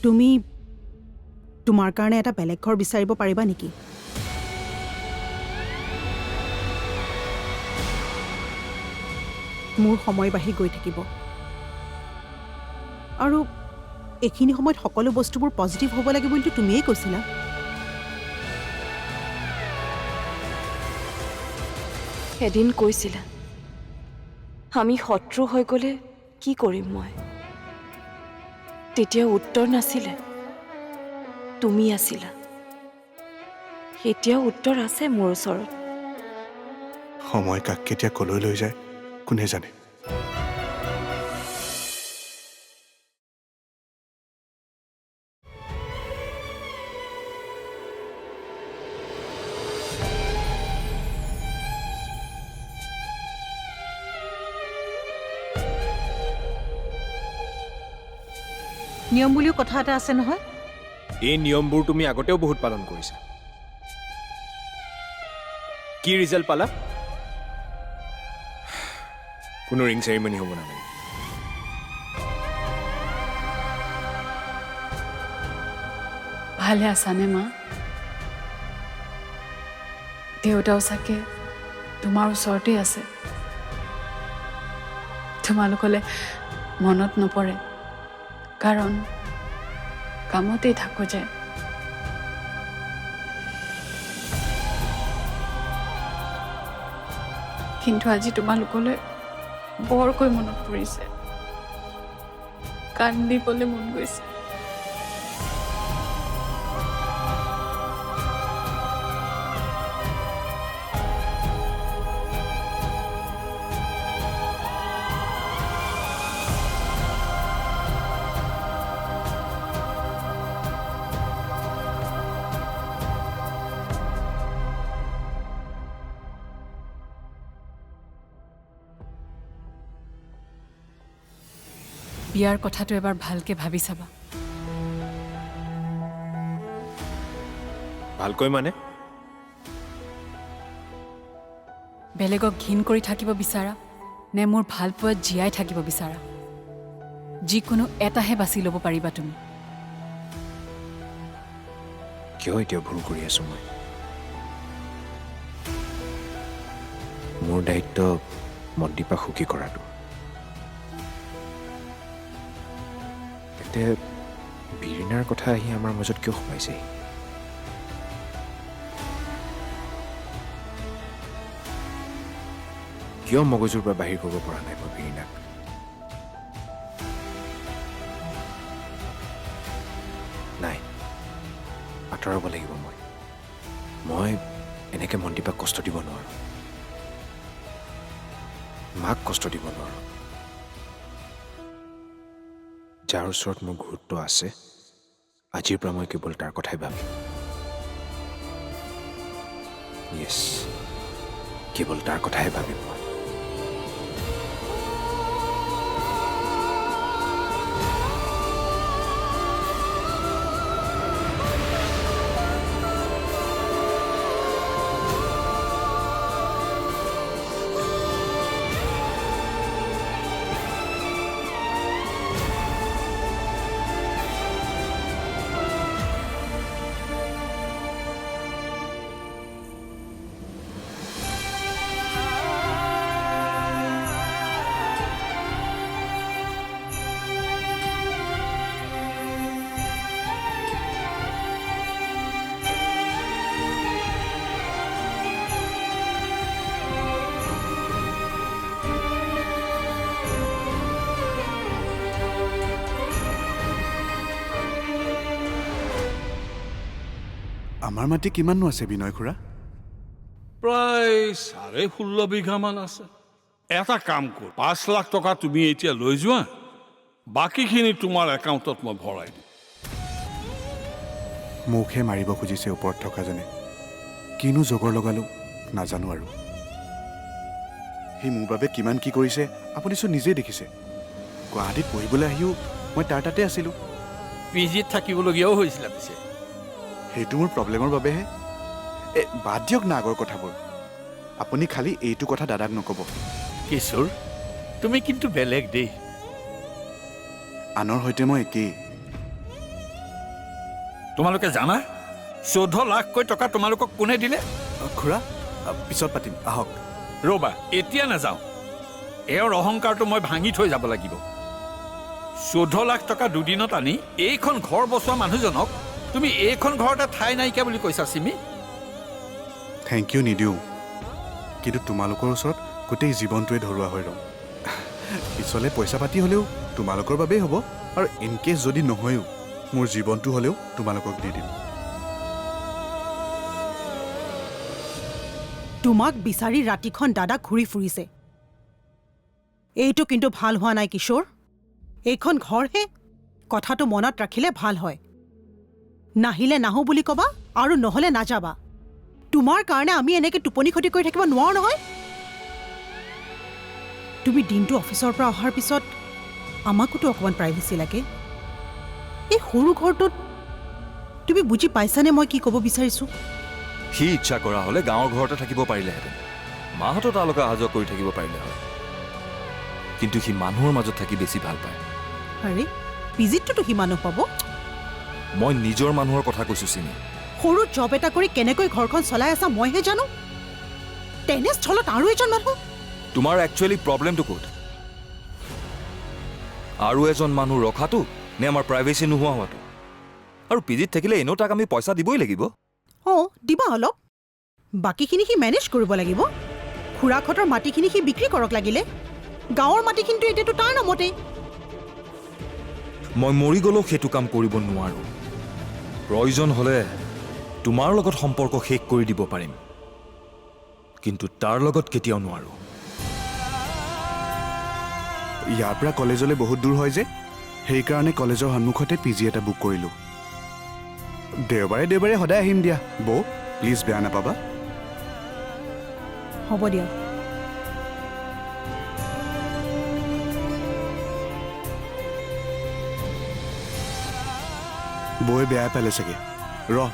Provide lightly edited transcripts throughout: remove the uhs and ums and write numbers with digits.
তুমি তোমাৰ কাৰণে এটা বেলেগ ঘৰ বিচাৰিব পাৰিবা নেকি? মোৰ সময় বাঢ়ি গৈ থাকিব আৰু এইখিনি সময়ত সকলো বস্তুবোৰ পজিটিভ হ'ব লাগে বুলি তুমিয়েই কৈছিলা। এদিন কৈছিলা আমি শত্ৰু হৈ গ'লে কি কৰিম মই? তেতিয়া উত্তৰ নাছিলে, তুমি আছিলা। এতিয়াও উত্তৰ আছে মোৰ ওচৰত। সময় কাক কেতিয়া কলৈ লৈ যায় কোনে জানে। নিয়ম বুলিও কথা এটা আছে নহয়। এই নিয়মবোৰ তুমি আগতেও বহুত পালন কৰিছা। কি ৰিজাল্ট পালা? কোনো ৰিং চেৰিমনি হ'ব নালাগে। ভালে আছানে মা? দেউতাও চাগে তোমাৰ ওচৰতে আছে। তোমালোকলে মনত নপৰে কাৰণ কামতেই থাকো যে। কিন্তু আজি তোমালোকলৈ বৰকৈ মনত পৰিছে, কান্দিবলৈ মন গৈছে। বিয়াৰ কথাটো এবাৰ ভালকে ভাবি চাবা। ভালকৈ মানে? বেলেগক ঘিণ কৰি থাকিব বিচাৰা নে মোৰ ভাল পোৱাত জীয়াই থাকিব বিচাৰা? যিকোনো এটাহে বাছি ল'ব পাৰিবা তুমি। কিয় এতিয়া ভুল কৰি আছো মই? মোৰ দায়িত্ব মনদীপা সুখী কৰাটো। তেন্তে বিৰিণাৰ কথা আহি আমাৰ মাজত কিয় সোমাইছেহি? কিয় মগজুৰ পৰা বাহিৰ কৰিব পৰা নাই মই বিৰিণাক? নাই, আঁতৰাব লাগিব মই এনেকে মনদীপাক কষ্ট দিব নোৱাৰো, মাক কষ্ট দিব নোৱাৰো। যাৰ ওচৰত মোৰ গুৰুত্ব আছে আজিৰ পৰা মই কেৱল তাৰ কথাই ভাবিম য়েছ কেৱল তাৰ কথাই ভাবিম মই আমাৰ মাটি কিমাননো আছে বিনয় খুৰা প্ৰায় 16.5 বিঘামান আছে এটা কাম কৰ 5 লাখ টকা তুমি এতিয়া লৈ যোৱা বাকীখিনি তোমাৰ একাউণ্টত মই ভৰাই দিম মুখে মাৰিব খুজিছে ওপৰত থকাজনে কিনো জগৰ লগালো নাজানো আৰু সি মোৰ বাবে কিমান কি কৰিছে আপুনি চোন নিজেই দেখিছে গুৱাহাটীত পঢ়িবলৈ আহিও মই তাৰ তাতে আছিলোঁ পিজিত থাকিবলগীয়াও হৈছিল পিছে সেইটো মোৰ প্ৰব্লেমৰ বাবেহে বাদ দিয়ক না আগৰ কথাবোৰ আপুনি খালি এইটো কথা দাদাক নক'ব কিশোৰ তুমি কিন্তু বেলেগ দেই আনৰ সৈতে মই একেই তোমালোকে জানা 14 লাখকৈ টকা তোমালোকক কোনে দিলে খুৰা পিছত পাতিম আহক ৰ'বা এতিয়া নাযাওঁ এওঁৰ অহংকাৰটো মই ভাঙি থৈ যাব লাগিব 14 লাখ টকা দুদিনত আনি এইখন ঘৰ বচোৱা মানুহজনক তুমি এইখন ঘৰতে ঠাই নাইকিয়া বুলি কৈছা চিমি থেংক ইউ নিদিওঁ কিন্তু তোমালোকৰ ওচৰত গোটেই জীৱনটোৱে ধৰুৱা হৈ ৰ'ম পিছলৈ পইচা পাতি হ'লেও তোমালোকৰ বাবেই হ'ব আৰু ইন কেছ যদি নহয়ও মোৰ জীৱনটো হ'লেও তোমালোকক দি দিম তোমাক বিচাৰি ৰাতিখন দাদা ঘূৰি ফুৰিছে এইটো কিন্তু ভাল হোৱা নাই কিশোৰ এইখন ঘৰহে কথাটো মনত ৰাখিলে ভাল হয় নাহিলে নাহো বুলি ক'বা আৰু নহ'লে নাযাবা তোমাৰ কাৰণে আমি এনেকৈ টোপনি ক্ষতি কৰি থাকিব নোৱাৰো নহয় তুমি দিনটো অফিচৰ পৰা অহাৰ পিছত আমাকোতো অকণমান প্ৰাইভেচি লাগে এই সৰু ঘৰটোত তুমি বুজি পাইছানে মই কি ক'ব বিচাৰিছোঁ সি ইচ্ছা কৰা হ'লে গাঁৱৰ ঘৰতে থাকিব পাৰিলেহেঁতেন মাহঁতো তালৈকে অহা যোৱা কৰি থাকিব পাৰিলে হয় কিন্তু সি মানুহৰ মাজত থাকি বেছি ভাল পায় আৰে পিজিতটোতো সি মানুহ পাব মই নিজৰ মানুহৰ কথা কৈছোঁ চিনি সৰু জব এটা কৰি কেনেকৈ ঘৰখন চলাই আছা মইহে জানো তেনেস্থলত আৰু এজন মানুহ তোমাৰ একচুৱেলি প্ৰব্লেমটো ক'ত আৰু এজন মানুহ ৰখাটো নে আমাৰ প্ৰাইভেচি নোহোৱা হোৱাটো আৰু পিজিত থাকিলে এনেও তাক আমি পইচা দিবই লাগিব অঁ দিবা অলপ বাকীখিনি সি মেনেজ কৰিব লাগিব খুৰাকহঁতৰ মাটিখিনি সি বিক্ৰী কৰক লাগিলে গাঁৱৰ মাটিখিনিতো এতিয়াতো তাৰ নামতেই মই মৰি গ'লেও সেইটো কাম কৰিব নোৱাৰোঁ প্ৰয়োজন হ'লে তোমাৰ লগত সম্পৰ্ক শেষ কৰি দিব পাৰিম কিন্তু তাৰ লগত কেতিয়াও নোৱাৰোঁ ইয়াৰ পৰা কলেজলৈ বহুত দূৰ হয় যে সেইকাৰণে কলেজৰ সন্মুখতে পিজি এটা বুক কৰিলোঁ দেওবাৰে দেওবাৰে সদায় আহিম দিয়া বৌ প্লিজ বেয়া নাপাবা হ'ব দিয়া বৌয়ে বেয়া পালে চাগে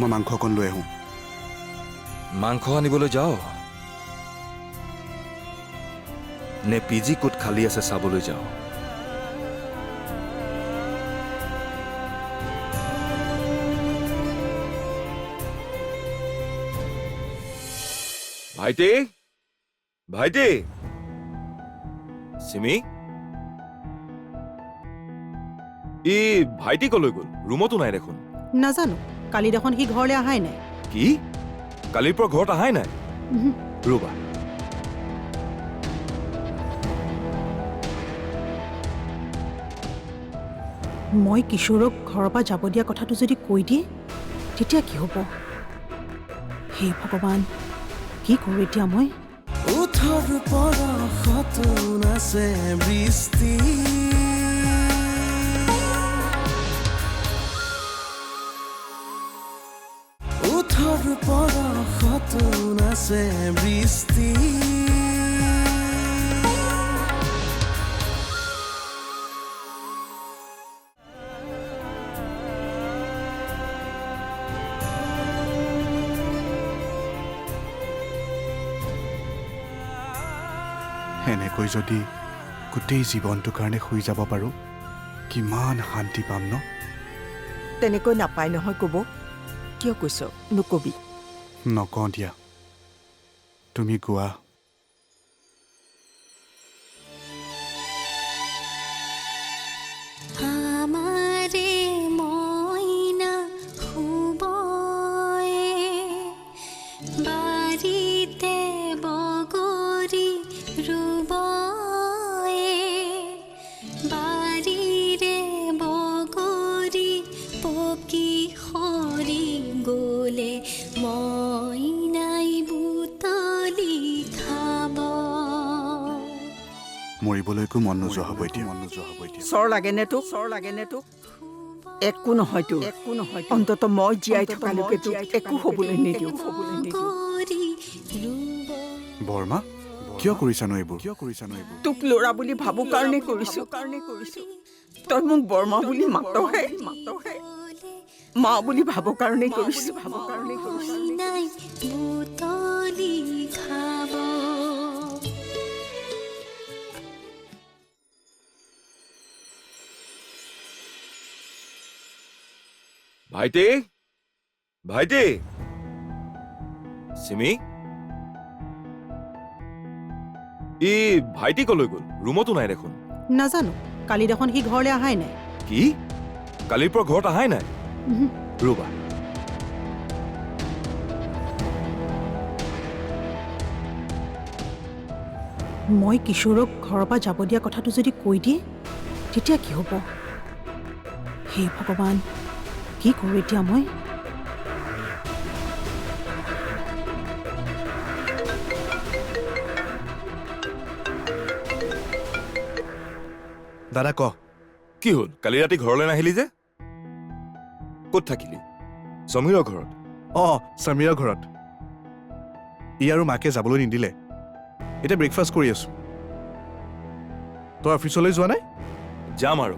মই মাংস অকণ লৈ আহোঁ মাংস আনিবলৈ যাওঁ নে পিজি ক'ত খালী আছে চাবলৈ যাওঁ ভাইটি ভাইটি চিমি ই ভাইটি কলৈ গ'ল ৰুমতো নাই দেখোন নাজানো কালি দেখোন সি ঘৰলৈ অহাই নাই কি কালিৰ পৰা ঘৰত আহাই নাই ৰ'বা মই কিশোৰক ঘৰৰ পৰা যাব দিয়া কথাটো যদি কৈ দিয়ে তেতিয়া কি হ'ব হে ভগৱান কি কৰোঁ এতিয়া মই উঠৰ পৰশত নাচে বৃষ্টি ওঠৰ পৰশত নাচে বৃষ্টি এনেকৈ যদি গোটেই জীৱনটোৰ কাৰণে শুই যাব পাৰোঁ কিমান শান্তি পাম ন তেনেকৈ নাপায় নহয় ক'ব কিয় কৈছ নকবি নকওঁ দিয়া তুমি গোৱা আমাৰে ময়না শুবয়ে বাড়িতে বগৰি ৰুবয়ে বাড়িৰে বগৰি পকি সৰি গলে ময়নাই বুটলি খাব মৰিবলৈকো মন নোযোৱা হ'ব এতিয়া চৰ লাগেনে তোক একো নহয় তোৰ অন্তত মই জীয়াই থকালৈকে তোক একো হ'বলৈ নিদিওঁ বৰমা কিয় কৰিছানো এইবোৰ তোক ল'ৰা বুলি ভাবো কাৰণে কৰিছো তই মোক বৰমা বুলি মাতহে মা বুলি ভাবো কাৰণে কৰিছো নাই বুটলি খাব ভাইটি ভাইটি চিমি ই ভাইটি কলৈ গ'ল ৰুমতো নাই দেখোন নাজানো কালি দেখোন সি ঘৰলৈ অহাই নাই কি কালিৰ পৰা ঘৰত আহাই নাই ৰবা মই কিশোৰক ঘৰৰ পৰা যাব দিয়া কথাটো যদি কৈ দিয়ে তেতিয়া কি হ'ব হে ভগৱান কি কৰোঁ এতিয়া মই দাদা ক কি হ'ল কালি ৰাতি ঘৰলৈ নাহিলি যে ক'ত থাকিলি সমীৰৰ ঘৰত অঁ সমীৰৰ ঘৰত ই আৰু মাকে যাবলৈ নিদিলে এতিয়া ব্ৰেকফাষ্ট কৰি আছোঁ তই অফিচলৈ যোৱা নাই যাম আৰু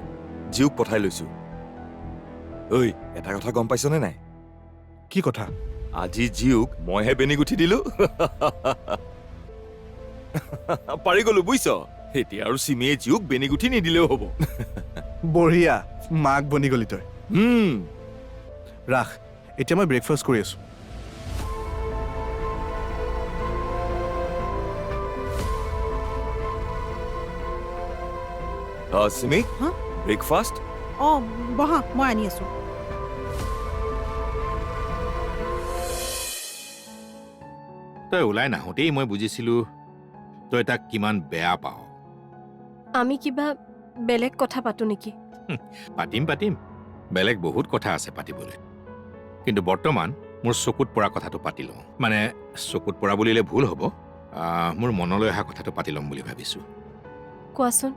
জীওক পঠাই লৈছো ঐ এটা কথা গম পাইছনে নাই কি কথা আজি জীওক মইহে বেনি গুঠি দিলো পাৰি গলো বুইছ এতিয়া আৰু চিমিয়ে জীওক বেনি গুঠি নিদিলেও হ'ব বঢ়িয়া মাক বনি গলি তই ৰাখ এতিয়া মই ব্ৰেকফাষ্ট কৰি আছোঁ চিমি হা? ব্ৰেকফাষ্ট অঁ বহা মই আনি আছোঁ তই ওলাই নাহোঁতেই মই বুজিছিলোঁ তই তাক কিমান বেয়া পাৱ আমি কিবা বেলেগ কথা পাতো নেকি পাতিম বেলেগ বহুত কথা আছে পাতিবলৈ কিন্তু বৰ্তমান মোৰ চকুত পৰা কথাটো পাতি লওঁ মানে চকুত পৰা বুলিলে ভুল হ'ব মোৰ মনলৈ অহা কথাটো পাতি ল'ম বুলি ভাবিছোঁ কোৱাচোন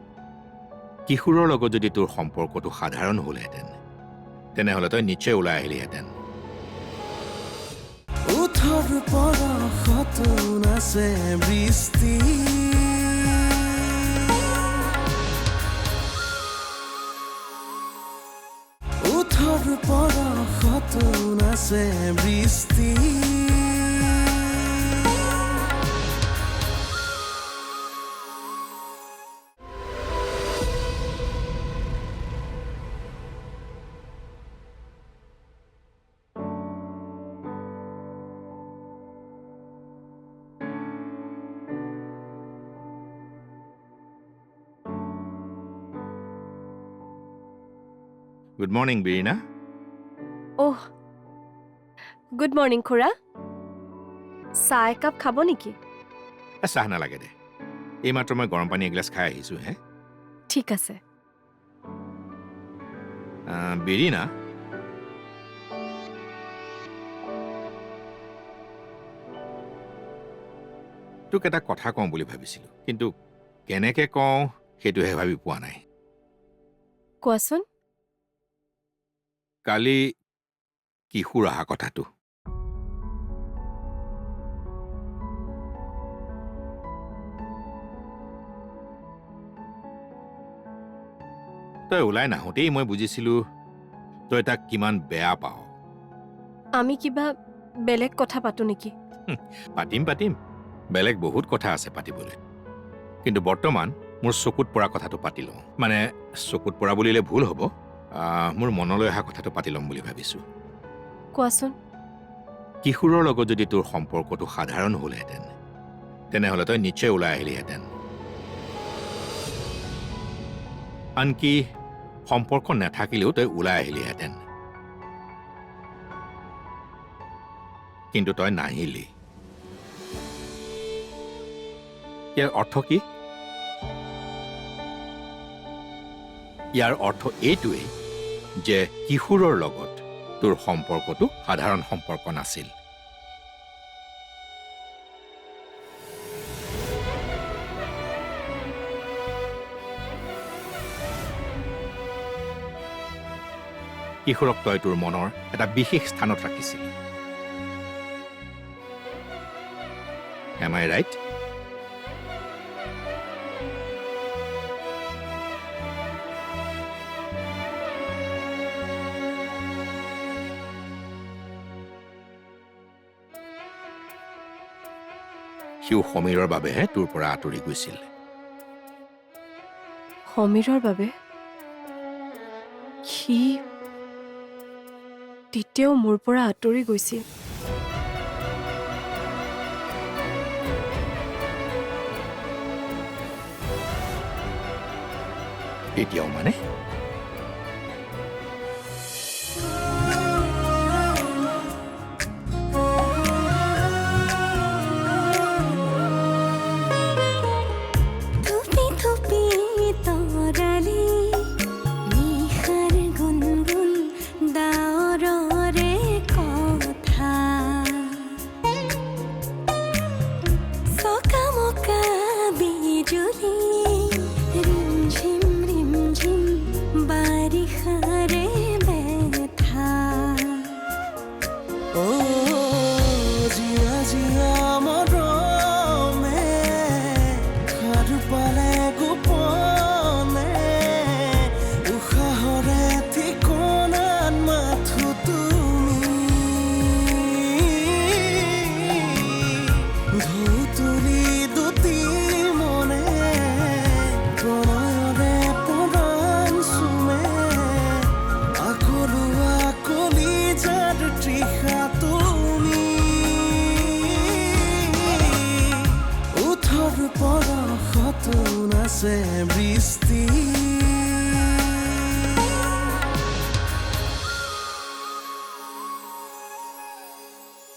কিশোৰৰ লগত যদি তোৰ সম্পৰ্কটো সাধাৰণ হ'লহেঁতেন তেনেহ'লে তই নিশ্চয় ওলাই আহিলিহেঁতেন ওঠৰ পৰশত নাচে বৃষ্টি ওঠৰ পৰশত নাচে বৃষ্টি গুড মৰ্ণিং বিৰিণা অহ গুড মৰ্ণিং খুৰা চাহ একাপ খাব নেকি চাহ নালাগে দে এইমাত্ৰ মই গৰম পানী এগিলাচ খাই আহিছোঁ হে ঠিক আছে বিৰিণা তোক এটা কথা কওঁ বুলি ভাবিছিলোঁ কিন্তু কেনেকৈ কওঁ সেইটোহে ভাবি পোৱা নাই কোৱাচোন কালি কিশোৰ অহা কথাটো তই ওলাই নাহোঁতেই মই বুজিছিলোঁ তই তাক কিমান বেয়া পাৱ। আমি কিবা বেলেগ কথা পাতো নেকি? পাতিম বেলেগ বহুত কথা আছে পাতিবলৈ, কিন্তু বৰ্তমান মোৰ চকুত পৰা কথাটো পাতি লওঁ। মানে চকুত পৰা বুলিলে ভুল হ'ব, মোৰ মনলৈ অহা কথাটো পাতি ল'ম বুলি ভাবিছোঁ। কোৱাচোন। কিশোৰৰ লগত যদি তোৰ সম্পৰ্কটো সাধাৰণ হ'লহেঁতেন তেনেহ'লে তই নিশ্চয় ওলাই আহিলিহেঁতেন। আনকি সম্পৰ্ক নাথাকিলেও তই ওলাই আহিলিহেঁতেন, কিন্তু তই নাহিলি। ইয়াৰ অৰ্থ কি? ইয়াৰ অৰ্থ এইটোৱেই যে কিশোৰৰ লগত তোৰ সম্পৰ্কটো সাধাৰণ সম্পৰ্ক নাছিল। কিশোৰক তই তোৰ মনৰ এটা বিশেষ স্থানত ৰাখিছিলি। Am I right? সিও সমীৰৰ বাবেহে তোৰ পৰা আঁতৰি গৈছিল। সমীৰৰ বাবে? সি তেতিয়াও মোৰ পৰা আঁতৰি গৈছিল। তেতিয়াও মানে? থুপি থুপি তৰালি নিশাৰ গুণগুণ ডাৱৰৰে কথা চকামকা বিজুলী ৰিমঝিম ৰিমঝিম বাৰিষাৰে বেথা ও জিয়া জিয়া মৰমে সাধু পালে গোপনে উশাহৰে ঠিকনাত মাথো তুমি ঢৌ তুলি দুটি মনে প্ৰণয়ৰে পৰাণ চুমে আকলুৱা কলিজাত তৃষা তুমি উঠৰ পৰশতো নাচে বৃষ্টি